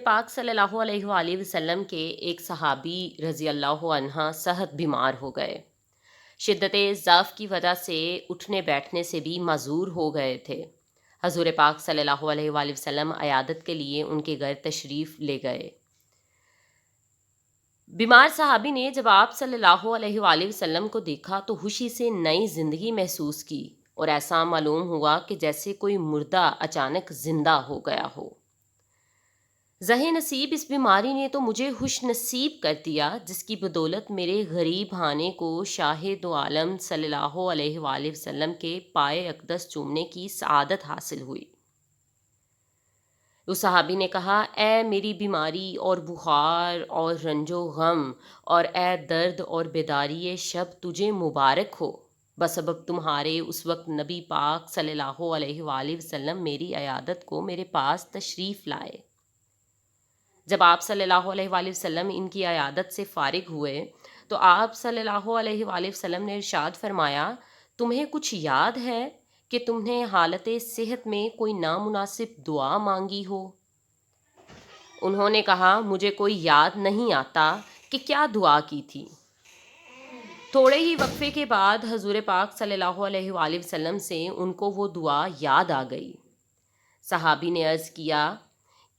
پاک صلی اللہ علیہ وآلہ وسلم کے ایک صحابی رضی اللہ عنہ سخت بیمار ہو گئے۔ شدت ضعف کی وجہ سے اٹھنے بیٹھنے سے بھی معذور ہو گئے تھے۔ حضور پاک صلی اللہ علیہ وآلہ وسلم عیادت کے لیے ان کے گھر تشریف لے گئے۔ بیمار صحابی نے جب آپ صلی اللہ علیہ وآلہ وسلم کو دیکھا تو خوشی سے نئی زندگی محسوس کی اور ایسا معلوم ہوا کہ جیسے کوئی مردہ اچانک زندہ ہو گیا ہو۔ زہ نصیب اس بیماری نے تو مجھے خوش نصیب کر دیا، جس کی بدولت میرے غریب ہانے کو شاہ دو عالم صلی اللہ علیہ وآلہ وسلم کے پائے اقدس چومنے کی سعادت حاصل ہوئی۔ اس صحابی نے کہا، اے میری بیماری اور بخار اور رنج و غم اور اے درد اور بیداری شب تجھے مبارک ہو، بسبب تمہارے اس وقت نبی پاک صلی اللہ علیہ وآلہ وسلم میری عیادت کو میرے پاس تشریف لائے۔ جب آپ صلی اللہ علیہ وآلہ وسلم ان کی عیادت سے فارغ ہوئے تو آپ صلی اللہ علیہ وآلہ وسلم نے ارشاد فرمایا، تمہیں کچھ یاد ہے کہ تم نے حالت صحت میں کوئی نامناسب دعا مانگی ہو؟ انہوں نے کہا، مجھے کوئی یاد نہیں آتا کہ کیا دعا کی تھی۔ تھوڑے ہی وقفے کے بعد حضور پاک صلی اللہ علیہ وآلہ وسلم سے ان کو وہ دعا یاد آ گئی۔ صحابی نے عرض کیا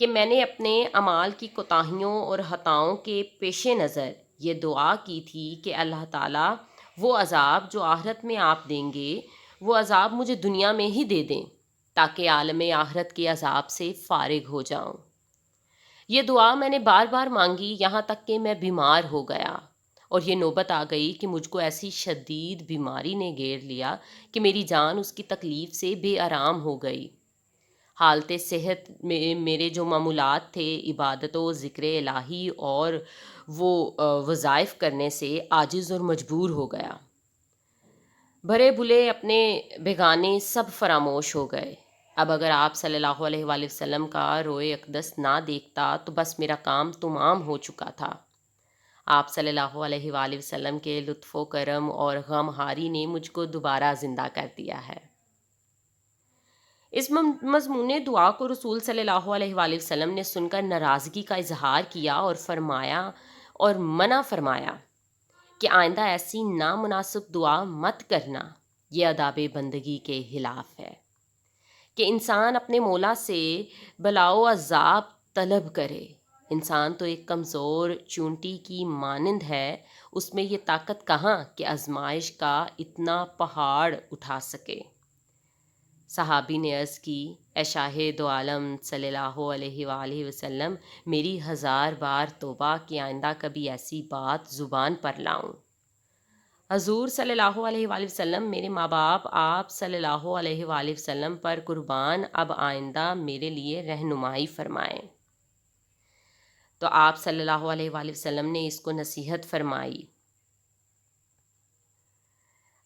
کہ میں نے اپنے اعمال کی کوتاہیوں اور خطاؤں کے پیش نظر یہ دعا کی تھی کہ اللہ تعالیٰ وہ عذاب جو آخرت میں آپ دیں گے وہ عذاب مجھے دنیا میں ہی دے دیں تاکہ عالم آخرت کے عذاب سے فارغ ہو جاؤں۔ یہ دعا میں نے بار بار مانگی، یہاں تک کہ میں بیمار ہو گیا اور یہ نوبت آ گئی کہ مجھ کو ایسی شدید بیماری نے گھیر لیا کہ میری جان اس کی تکلیف سے بے آرام ہو گئی۔ حالت صحت میں میرے جو معمولات تھے، عبادت و ذکر الہی اور وہ وظائف کرنے سے عاجز اور مجبور ہو گیا۔ بھرے بھلے اپنے بیگانے سب فراموش ہو گئے۔ اب اگر آپ صلی اللہ علیہ وآلہ وسلم کا روئے اقدس نہ دیکھتا تو بس میرا کام تمام ہو چکا تھا۔ آپ صلی اللہ علیہ وآلہ وسلم کے لطف و کرم اور غم ہاری نے مجھ کو دوبارہ زندہ کر دیا ہے۔ اس مضمون دعا کو رسول صلی اللہ علیہ وآلہ وسلم نے سن کر ناراضگی کا اظہار کیا اور منع فرمایا کہ آئندہ ایسی نامناسب دعا مت کرنا، یہ آداب بندگی کے خلاف ہے کہ انسان اپنے مولا سے بلا و عذاب طلب کرے۔ انسان تو ایک کمزور چونٹی کی مانند ہے، اس میں یہ طاقت کہاں کہ آزمائش کا اتنا پہاڑ اٹھا سکے۔ صحابی نے عرض کی، اے شاہ دو عالم صلی اللہ علیہ وآلہ وسلم، میری 1000 بار توبہ کہ آئندہ کبھی ایسی بات زبان پر لاؤں۔ حضور صلی اللہ علیہ وآلہ وسلم، میرے ماں باپ آپ صلی اللہ علیہ وآلہ وسلم پر قربان، اب آئندہ میرے لیے رہنمائی فرمائیں۔ تو آپ صلی اللہ علیہ وآلہ وسلم نے اس کو نصیحت فرمائی،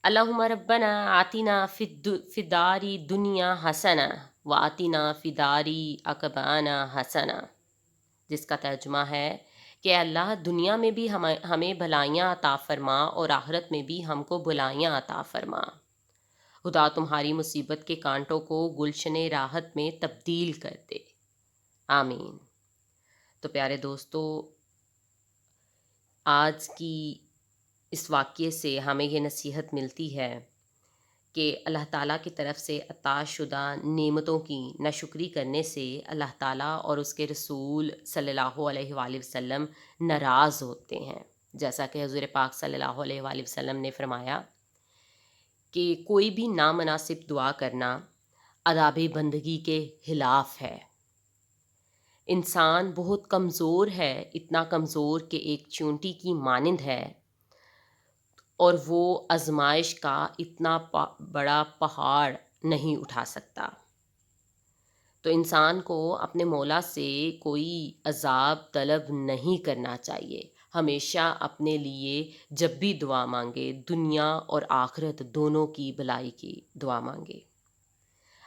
اللہم ربنا آتنا فی الدار دنیا حسنہ وآتنا فی دار عقبانا حسنہ، جس کا ترجمہ ہے کہ اللہ دنیا میں بھی ہمیں بھلائیاں عطا فرما اور آخرت میں بھی ہم کو بھلائیاں عطا فرما۔ خدا تمہاری مصیبت کے کانٹوں کو گلشن راحت میں تبدیل کر دے، آمین۔ تو پیارے دوستو، آج کی اس واقعے سے ہمیں یہ نصیحت ملتی ہے کہ اللہ تعالیٰ کی طرف سے عطا شدہ نعمتوں کی ناشکری کرنے سے اللہ تعالیٰ اور اس کے رسول صلی اللہ علیہ وآلہ وسلم ناراض ہوتے ہیں، جیسا کہ حضور پاک صلی اللہ علیہ وآلہ وسلم نے فرمایا کہ کوئی بھی نامناسب دعا کرنا آداب بندگی کے خلاف ہے۔ انسان بہت کمزور ہے، اتنا کمزور کہ ایک چونٹی کی مانند ہے، اور وہ آزمائش کا اتنا بڑا پہاڑ نہیں اٹھا سکتا۔ تو انسان کو اپنے مولا سے کوئی عذاب طلب نہیں کرنا چاہیے، ہمیشہ اپنے لیے جب بھی دعا مانگے دنیا اور آخرت دونوں کی بھلائی کی دعا مانگے۔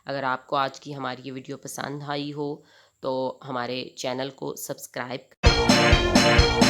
اگر آپ کو آج کی ہماری یہ ویڈیو پسند آئی ہو تو ہمارے چینل کو سبسکرائب کریں۔